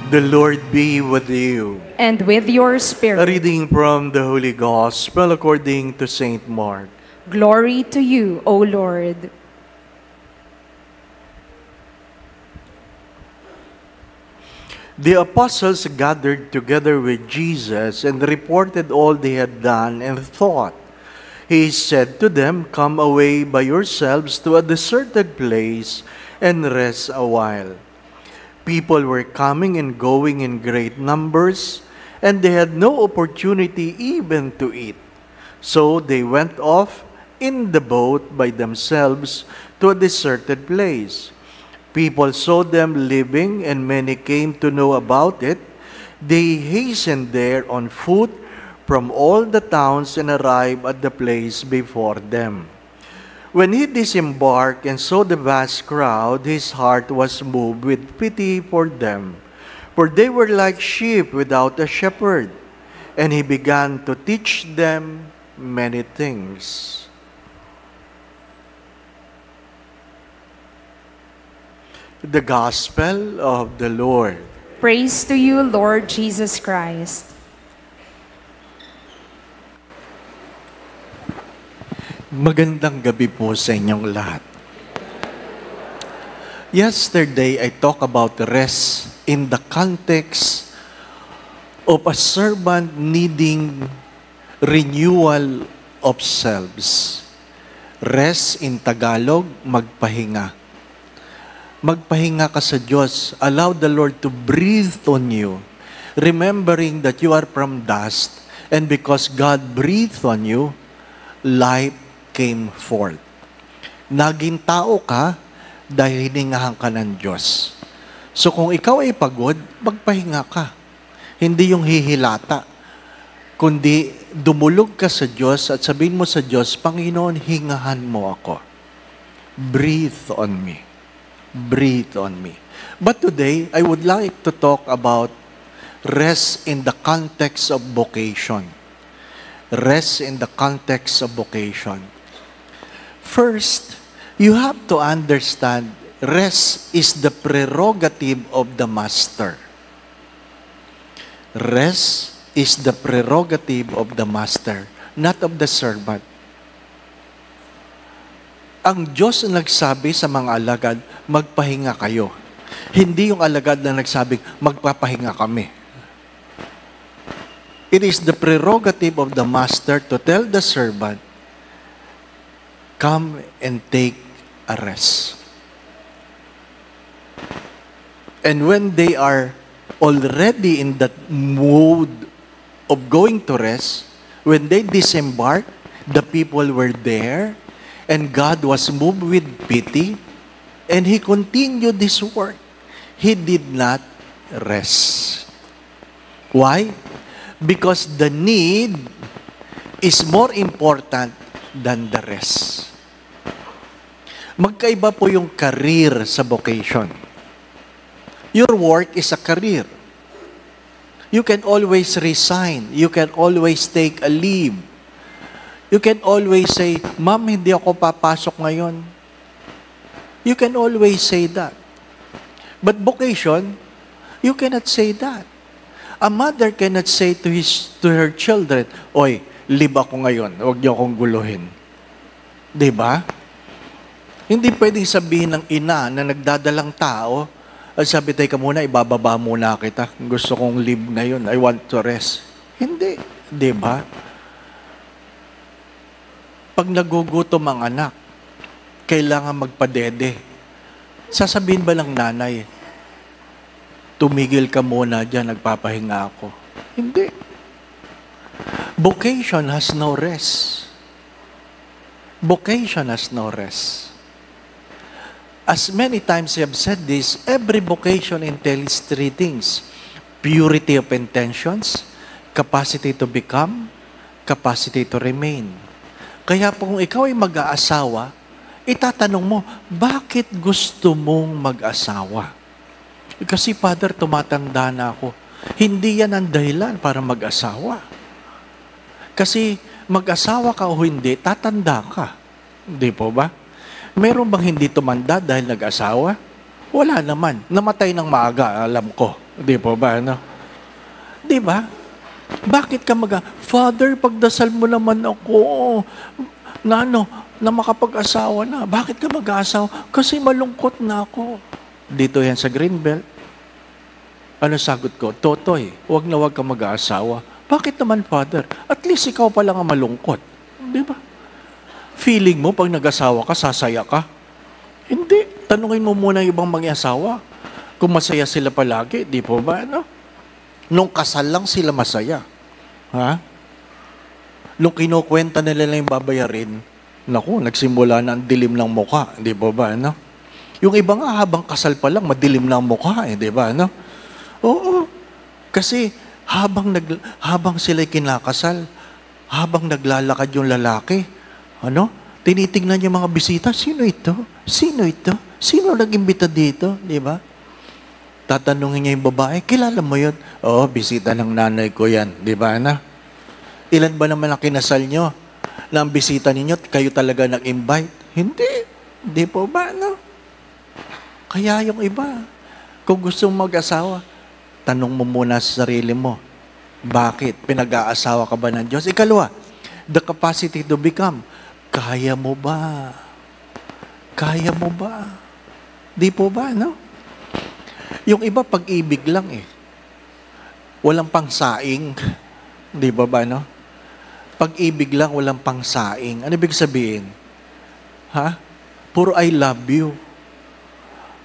The Lord be with you. And with your A spirit. reading from the Holy Gospel according to Saint Mark. Glory to you, O Lord. The apostles gathered together with Jesus and reported all they had done and thought. He said to them, "Come away by yourselves to a deserted place and rest a while." People were coming and going in great numbers, and they had no opportunity even to eat. So they went off in the boat by themselves to a deserted place. People saw them living, and many came to know about it. They hastened there on foot from all the towns and arrived at the place before them. When he disembarked and saw the vast crowd, his heart was moved with pity for them, for they were like sheep without a shepherd, and he began to teach them many things. The Gospel of the Lord. Praise to you, Lord Jesus Christ. Magandang gabi po sa inyong lahat. Yesterday, I talked about rest in the context of a servant needing renewal of selves. Rest in Tagalog, magpahinga. Magpahinga ka sa Diyos. Allow the Lord to breathe on you, remembering that you are from dust, and because God breathed on you, life came forth. Naging tao ka dahil hiningahan ka ng Diyos. So kung ikaw ay pagod, magpahinga ka. Hindi yung hihilata, kundi dumulog ka sa Diyos at sabihin mo sa Diyos, Panginoon, hingahan mo ako. Breathe on me. Breathe on me. But today, I would like to talk about rest in the context of vocation. Rest in the context of vocation. First, you have to understand rest is the prerogative of the master. Rest is the prerogative of the master, not of the servant. Ang Diyos ang nagsabi sa mga alagad, magpahinga kayo. Hindi yung alagad na nagsabing, magpapahinga kami. It is the prerogative of the master to tell the servant, come and take a rest. And when they are already in that mood of going to rest, when they disembarked, the people were there, and God was moved with pity, and He continued this work. He did not rest. Why? Because the need is more important than the rest. Magkaiba po yung career sa vocation. Your work is a career. You can always resign. You can always take a leave. You can always say, Ma'am, hindi ako papasok ngayon. You can always say that. But vocation, you cannot say that. A mother cannot say to her children, Oy, leave ako ngayon. Huwag niyo akong guluhin. Diba? Hindi pwedeng sabihin ng ina na nagdadalang tao, sabi, teka muna, ibababa muna kita. Gusto kong leave ngayon. I want to rest. Hindi. Diba? Pag nagugutom ang anak, kailangan magpadede. Sasabihin ba ng nanay, tumigil ka muna dyan, nagpapahinga ako? Hindi. Vocation has no rest. Vocation has no rest. As many times I have said this, every vocation entails three things. Purity of intentions, capacity to become, capacity to remain. Kaya po kung ikaw ay mag-aasawa, itatanong mo, bakit gusto mong mag-asawa? Kasi, Father, tumatanda na ako. Hindi yan ang dahilan para mag-asawa. Kasi, mag-asawa ka o hindi, tatanda ka. Hindi po ba? Meron bang hindi tumanda dahil nag-asawa? Wala naman. Namatay ng maaga, alam ko. Di po ba, ano? Di ba? Bakit ka Father, pagdasal mo naman ako na na makapag-asawa na. Bakit ka mag-aasawa? Kasi malungkot na ako. Dito yan sa Greenbelt. Ano sagot ko? Totoy, huwag na huwag ka mag-aasawa. Bakit naman, Father? At least ikaw pa lang ang malungkot. Di ba? Feeling mo, pag nag-asawa ka, sasaya ka? Hindi. Tanungin mo muna yung ibang mga asawa. Kung masaya sila palagi, di po ba, ano? Nung kasal lang sila masaya. Ha? Nung kinukwenta nila lang yung babayarin, naku, nagsimula na ang dilim ng mukha, di ba ba, ano? Yung iba nga, habang kasal pa lang, madilim na ang mukha, di ba, ano? Oo. Kasi, habang sila'y kinakasal, habang naglalakad yung lalaki, tinitingnan yung mga bisita, sino ito? Sino ito? Sino nag-imbita dito? Di ba? Tatanungin niya yung babae, kilala mo yun? Oo, bisita ng nanay ko yan. Di ba, na? Ilan ba naman ang kinasal nyo? Na ang bisita ninyo, kayo talaga nag-invite? Hindi. Di po ba, no? Kaya yung iba, kung gusto mong mag-asawa, tanong mo muna sa sarili mo, bakit? Pinag-aasawa ka ba ng Diyos? Ikalawa, the capacity to become. Kaya mo ba? Kaya mo ba? Di po ba, no? Yung iba, pag-ibig lang eh. Walang pang-saing. Di ba ba, no? Pag-ibig lang, walang pang-saing. Ano ibig sabihin? Ha? Puro I love you.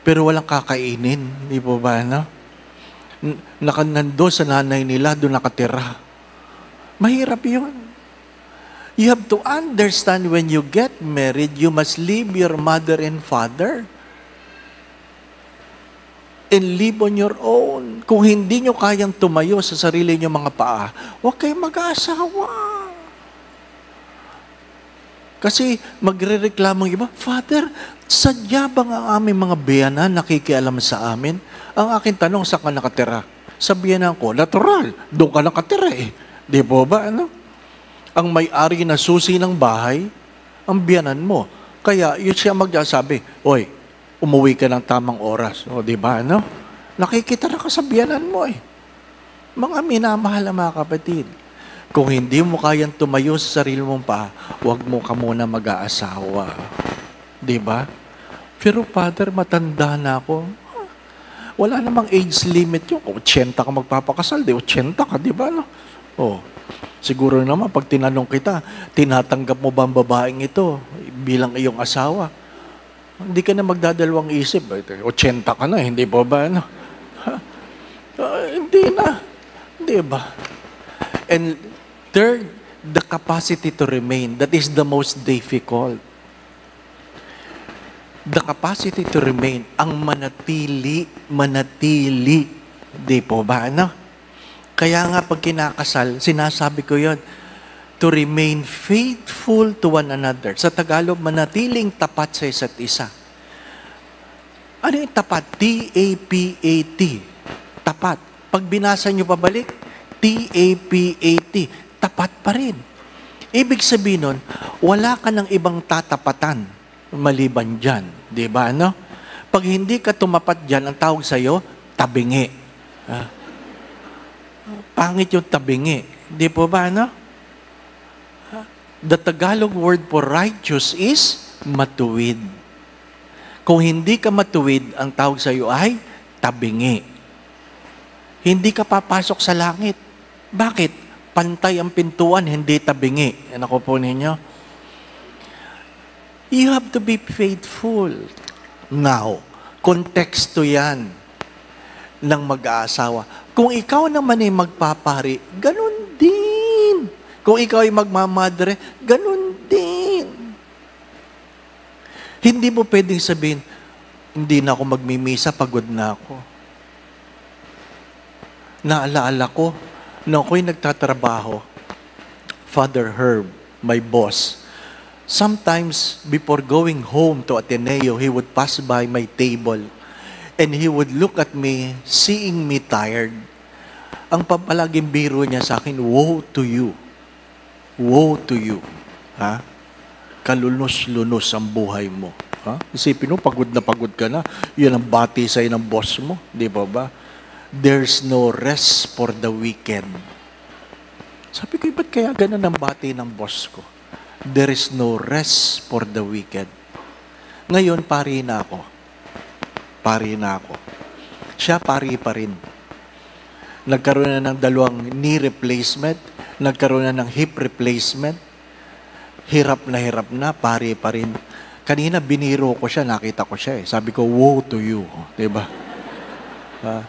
Pero walang kakainin. Di ba ba, no? Nando sa nanay nila, doon nakatira. Mahirap yun. You have to understand when you get married, you must leave your mother and father and live on your own. Kung hindi nyo kayang tumayo sa sarili nyo mga paa, huwag kayong mag-aasawa. Kasi magre-reklamo yung iba, Father, sadya bang ang aming mga biyanan nakikialam sa amin? Ang aking tanong, saan ka nakatira? Sa biyanan ko, natural, doon ka nakatira eh. Di po ba, ano? Ang may-ari na susi ng bahay, ang biyanan mo. Kaya yun siya magsasabi, oy, umuwi ka ng tamang oras. O, di ba, no? Nakikita na ka sa biyanan mo eh. Mga minamahal na mga kapatid. Kung hindi mo kayang tumayo sa sarili mong pa, huwag mo ka muna mag-aasawa. Di ba? Pero Father, matanda na ako. Wala namang age limit yun. Kung 80 ka magpapakasal, 80 ka, di ba? No? Oh, siguro naman, pag tinanong kita, tinatanggap mo ba ang babaeng ito bilang iyong asawa? Hindi ka na magdadalawang isip. 80 ka na, hindi ba ba? No? Hindi na. Hindi ba? And third, the capacity to remain. That is the most difficult. The capacity to remain, ang manatili. Di po ba, ano? Kaya nga pag kinakasal, sinasabi ko yon, to remain faithful to one another. Sa Tagalog, manatiling tapat sa isa't isa. Ano yung tapat? T-A-P-A-T. Tapat. Pag binasa nyo pabalik, T-A-P-A-T. Tapat pa rin. Ibig sabihin nun, wala ka ng ibang tatapatan maliban dyan. Di ba, no? Pag hindi ka tumapat dyan, ang tawag sa'yo, tabingi. Pangit yung tabingi. Di po ba, no? The Tagalog word for righteous is matuwid. Kung hindi ka matuwid, ang tawag sa iyo ay tabingi. Hindi ka papasok sa langit. Bakit? Pantay ang pintuan, hindi tabingi. Ano ko po ninyo? You have to be faithful. Now, konteksto yan ng mag-aasawa. Kung ikaw naman ay magpapari, ganun din. Kung ikaw ay magmamadre, ganun din. Hindi mo pwedeng sabihin, hindi na ako magmimisa, pagod na ako. Naalaala ko, nung ako'y nagtatrabaho, Father Herb, my boss, sometimes before going home to Ateneo, he would pass by my table and he would look at me, seeing me tired. Ang papalaging biro niya sa akin, woe to you. Woe to you. Ha? Kalunos-lunos ang buhay mo. Ha? Isipin mo, pagod na pagod ka na. Yan ang bati sa'yo ng boss mo. Di ba ba? there's no rest for the wicked. Sabi ko, ba't kaya ganun ang bati ng boss ko? There is no rest for the wicked. Ngayon, pari na ako. Pari na ako. Siya, pari pa rin. Nagkaroon na ng 2 knee replacement. Nagkaroon na ng hip replacement. Hirap na, pari pa rin. Kanina, biniro ko siya, nakita ko siya eh. Sabi ko, woe to you. Diba?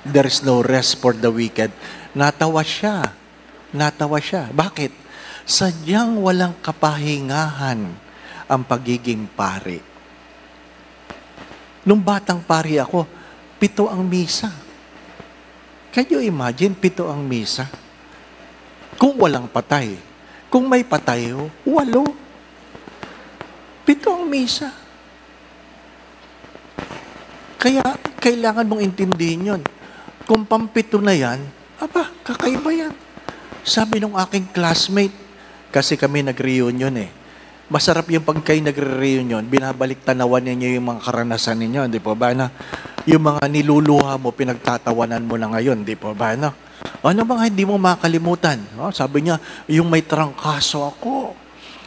There is no rest for the wicked. Natawa siya. Bakit? Sadyang walang kapahingahan ang pagiging pari. Nung batang pari ako, 7 ang misa. Can you imagine, 7 ang misa? Kung walang patay. Kung may patay, 8. 7 ang misa. Kaya, kailangan mong intindihin yun. Kung pang-7 na yan, kakaiba yan. Sabi nung aking classmate, kasi kami nag-reunion eh. Masarap yung pag kayo nagre-reunion, binabalik tanawan ninyo yung mga karanasan ninyo, di po ba na? Yung mga niluluha mo, pinagtatawanan mo na ngayon, di po ba na? Ano bang hindi mo makalimutan? Sabi niya, yung may trangkaso ako.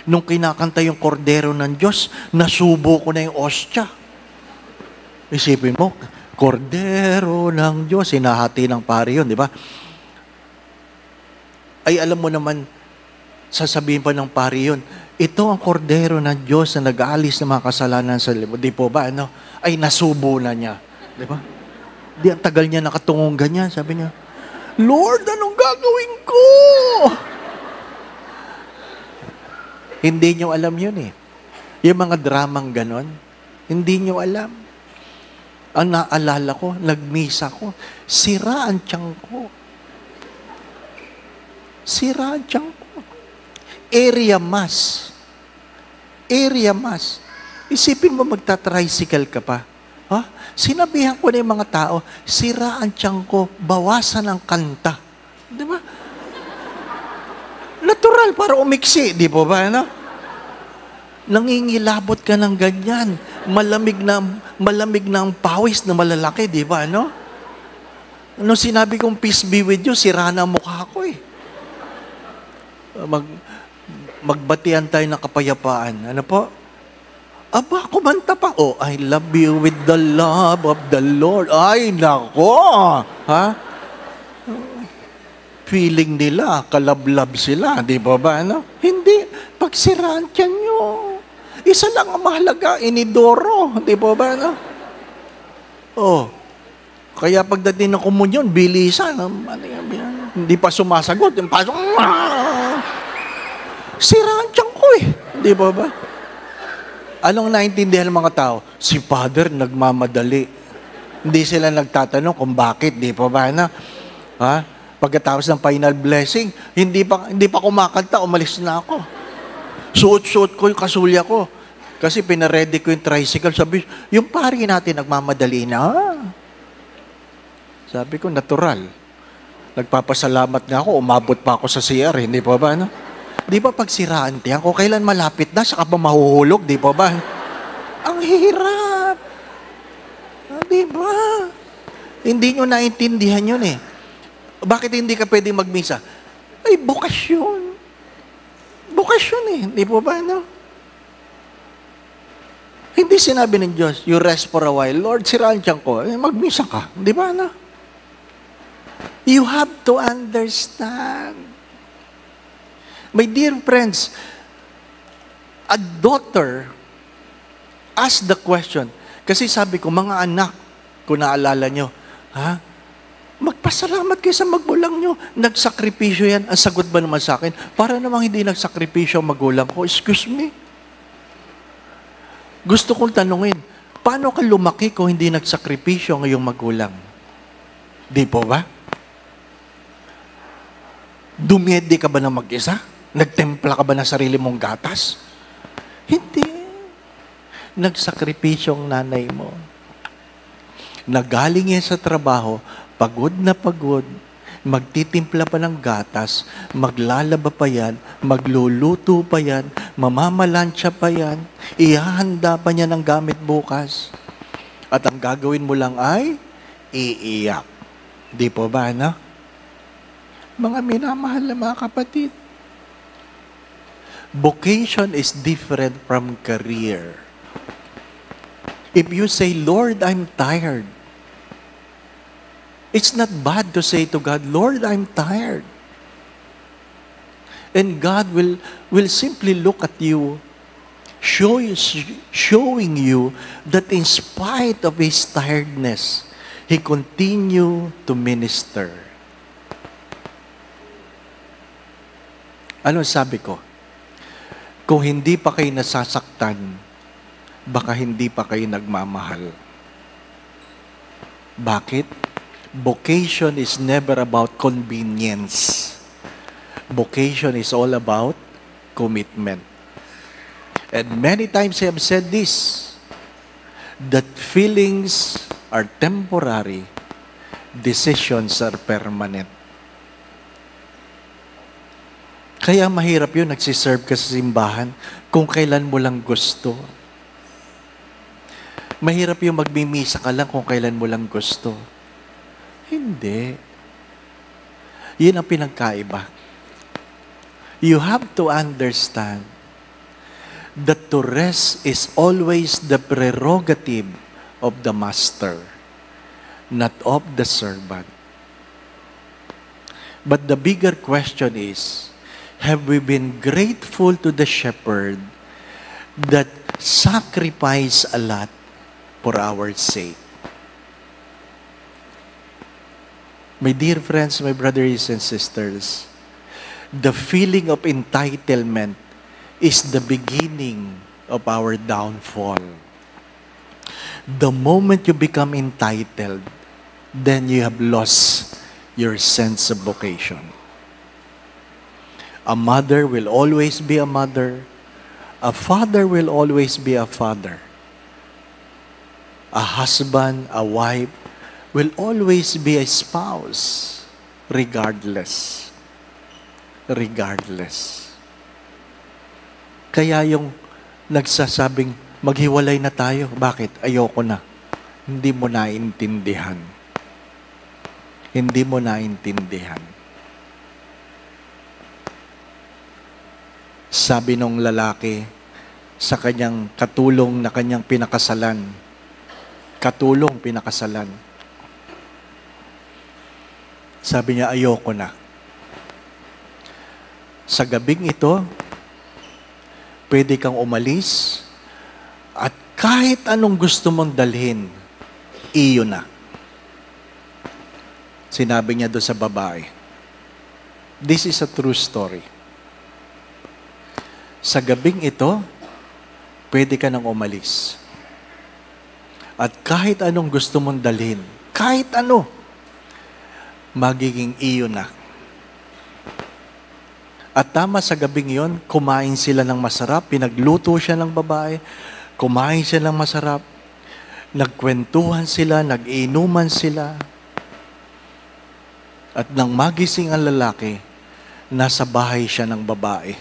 Nung kinakanta yung kordero ng Diyos, nasubo ko na yung ostya. Isipin mo, kordero ng Diyos, hinahati ng pari yun, di ba? Ay alam mo naman, sasabihin pa ng pari yun, ito ang kordero ng Diyos na nag-aalis ng mga kasalanan sa libo. Di po ba, ay nasubo na niya. Di ba? Di ang tagal niya nakatungong ganyan. Sabi niya, Lord, anong gagawin ko? Hindi niyo alam yun eh. Yung mga dramang ganon, hindi niyo alam. Ang naalala ko, nagmisa ko, sira ang tiyan ko. Sira ang tiyan ko. Area mass. Isipin mo magta-tricycle ka pa. Sinabihan ko na yung mga tao, sira ang tiyan ko, bawasan ang kanta. Di ba? Natural para umiksi, di po ba? Nangingilabot ka ng ganyan. Malamig na ang pawis na malalaki, di ba? Nung sinabi kong peace be with you, sira na ang mukha ko eh. Magbatian tayo ng kapayapaan. Ano po? Aba, kumanta pa. Oh, I love you with the love of the Lord. Ay, nako! Ha? Feeling nila, kalablab sila. Di ba ba? Hindi. Pagsiraan tiyan nyo. Isa lang ang mahalaga, inidoro. Di ba ba? Kaya pagdating ng komunyon, bilisan. Hindi pa sumasagot. Yung pasok, siraan tiyan ko eh. Di ba ba? Anong naintindihan ng mga tao? Si Father nagmamadali. Hindi sila nagtatanong kung bakit. Di ba ba? Pagkatapos ng final blessing, hindi pa kumakanta, umalis na ako. Suot-suot ko yung kasulya ko. Kasi pinaredy ko yung tricycle. Sabi, yung pari natin nagmamadali na. Sabi ko, natural. Nagpapasalamat nga ako, umabot pa ako sa CR, hindi pa ba? Di ba pag siraan tiyan ko, kailan malapit na, saka pa mahuhulog, di pa ba? Ang hirap. Di ba? Hindi nyo naintindihan yun eh. Bakit hindi ka pwedeng magmisa? Ay, bukasyon. Bukasyon eh, di pa ba? Hindi sinabi ng Diyos, you rest for a while. Lord, siraan tiyan ko, magmisa ka. Di ba? You have to understand. My dear friends, a daughter asked the question. Kasi sabi ko, mga anak, kung naalala nyo, magpasalamat kayo sa magulang nyo. Nagsakripisyo yan. Ang sagot ba naman sa akin? Para namang hindi nagsakripisyo ang magulang ko. Excuse me? Gusto kong tanungin, paano ka lumaki kung hindi nagsakripisyo ang iyong magulang? Di po ba? Dumedi ka ba na mag-isa? Nagtempla ka ba na sarili mong gatas? Hindi. Nagsakripisyo ang nanay mo. Nagaling yan sa trabaho, pagod na pagod, magtitimpla pa ng gatas, maglalaba pa yan, magluluto pa yan, mamamalansya pa yan, ihahanda pa niya ng gamit bukas. At ang gagawin mo lang ay iiyak. Di po ba, no? Mga minamahal na mga kapatid. Vocation is different from career. If you say, Lord, I'm tired, it's not bad to say to God, Lord, I'm tired. And God will simply look at you, showing you that in spite of his tiredness, he continue to minister. Ano sabi ko? Kung hindi pa kayo nasasaktan, baka hindi pa kayo nagmamahal. Bakit? Vocation is never about convenience. Vocation is all about commitment. And many times I have said this, that feelings are temporary, decisions are permanent. Kaya mahirap yun, nagsiserve ka sa simbahan kung kailan mo lang gusto. Mahirap yung magmimisa ka lang kung kailan mo lang gusto. Hindi. Yun ang pinagkaiba. You have to understand that to rest is always the prerogative of the master, not of the servant. But the bigger question is, have we been grateful to the shepherd that sacrificed a lot for our sake? My dear friends, my brothers and sisters, the feeling of entitlement is the beginning of our downfall. The moment you become entitled, then you have lost your sense of vocation. A mother will always be a mother. A father will always be a father. A husband, a wife, will always be a spouse, regardless. Regardless. Kaya yung nagsasabing, maghiwalay na tayo. Bakit? Ayoko na. Hindi mo naintindihan. Hindi mo naintindihan. Sabi nung lalaki sa kanyang katulong na kanyang pinakasalan. Katulong pinakasalan. Sabi niya, ayoko na. Sa gabing ito, pwede kang umalis at kahit anong gusto mong dalhin, iyo na. Sinabi niya doon sa babae. This is a true story. Sa gabing ito, pwede ka nang umalis. At kahit anong gusto mong dalhin, kahit ano, magiging iyo na. At tama sa gabing yon, kumain sila ng masarap, pinagluto siya ng babae, kumain siya ng masarap, nagkwentuhan sila, nag-inuman sila. At nang magising ang lalaki, nasa bahay siya ng babae.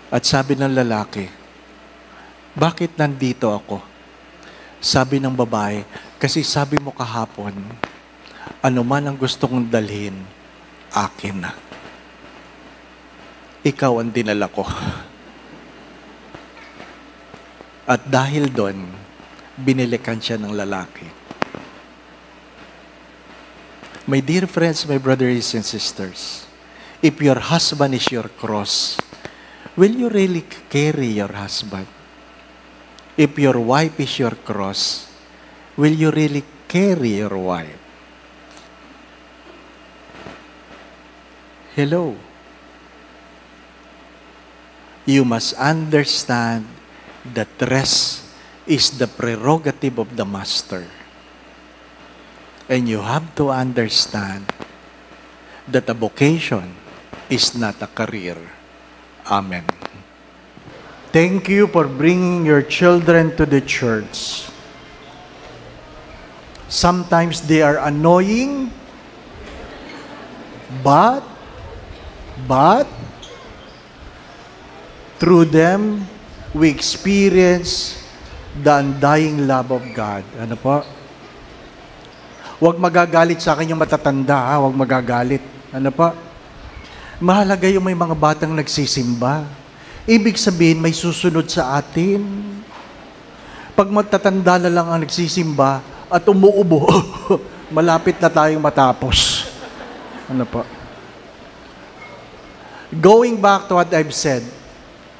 At sabi ng lalaki, bakit nandito ako? Sabi ng babae, kasi sabi mo kahapon, ano man ang gusto kong dalhin, akin na. Ikaw ang dinala ko. At dahil doon, binilikan siya ng lalaki. My dear friends, my brothers and sisters, if your husband is your cross, will you really carry your husband? If your wife is your cross, will you really carry your wife? Hello. You must understand that rest is the prerogative of the master. And you have to understand that a vocation is not a career. Amen. Thank you for bringing your children to the church. Sometimes they are annoying, but through them, we experience the undying love of God. Ano po? Huwag magagalit sa akin yung matatanda, ha? Huwag magagalit. Ano pa? Mahalaga yung may mga batang nagsisimba. Ibig sabihin, may susunod sa atin. Pag matatanda na lang ang nagsisimba at umuubo, malapit na tayong matapos. Ano pa? Going back to what I've said,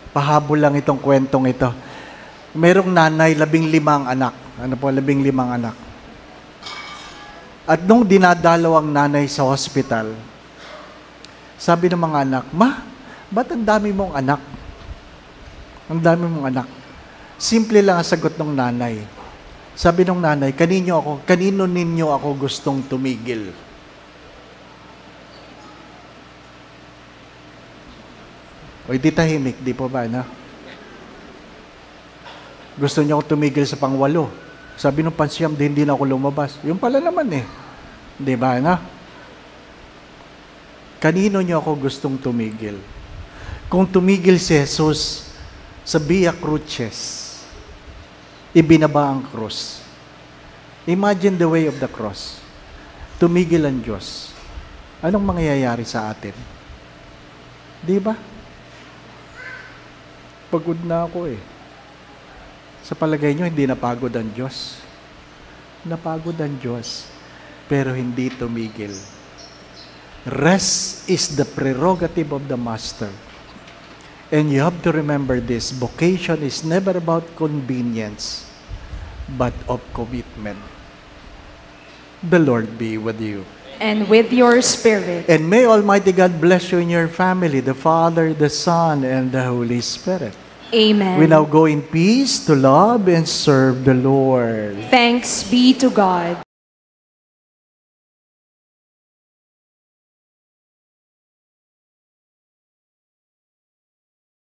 pahabol lang itong kwentong ito. Merong nanay, 15 anak. Ano po, 15 anak. At nung dinadalaw ang nanay sa hospital, sabi ng mga anak, "Ma, ba't ang dami mong anak? Ang dami mong anak." Simple lang ang sagot ng nanay. Sabi ng nanay, kanino ninyo ako gustong tumigil? O di tahimik, di po ba, na? Gusto niyo ako tumigil sa pang-8. Sabi nung pansyam, hindi na ako lumabas. Yung pala naman eh. Di ba, na? Kanino niyo ako gustong tumigil? Kung tumigil si Jesus sa Via Crucis, ibinaba ang cross. Imagine the way of the cross. Tumigil ang Diyos. Anong mangyayari sa atin? Di ba? Pagod na ako eh. Sa palagay niyo, hindi napagod ang Diyos. Napagod ang Diyos, pero hindi tumigil. Rest is the prerogative of the Master. And you have to remember this, vocation is never about convenience, but of commitment. The Lord be with you. And with your spirit. And may Almighty God bless you and your family, the Father, the Son, and the Holy Spirit. Amen. We now go in peace to love and serve the Lord. Thanks be to God.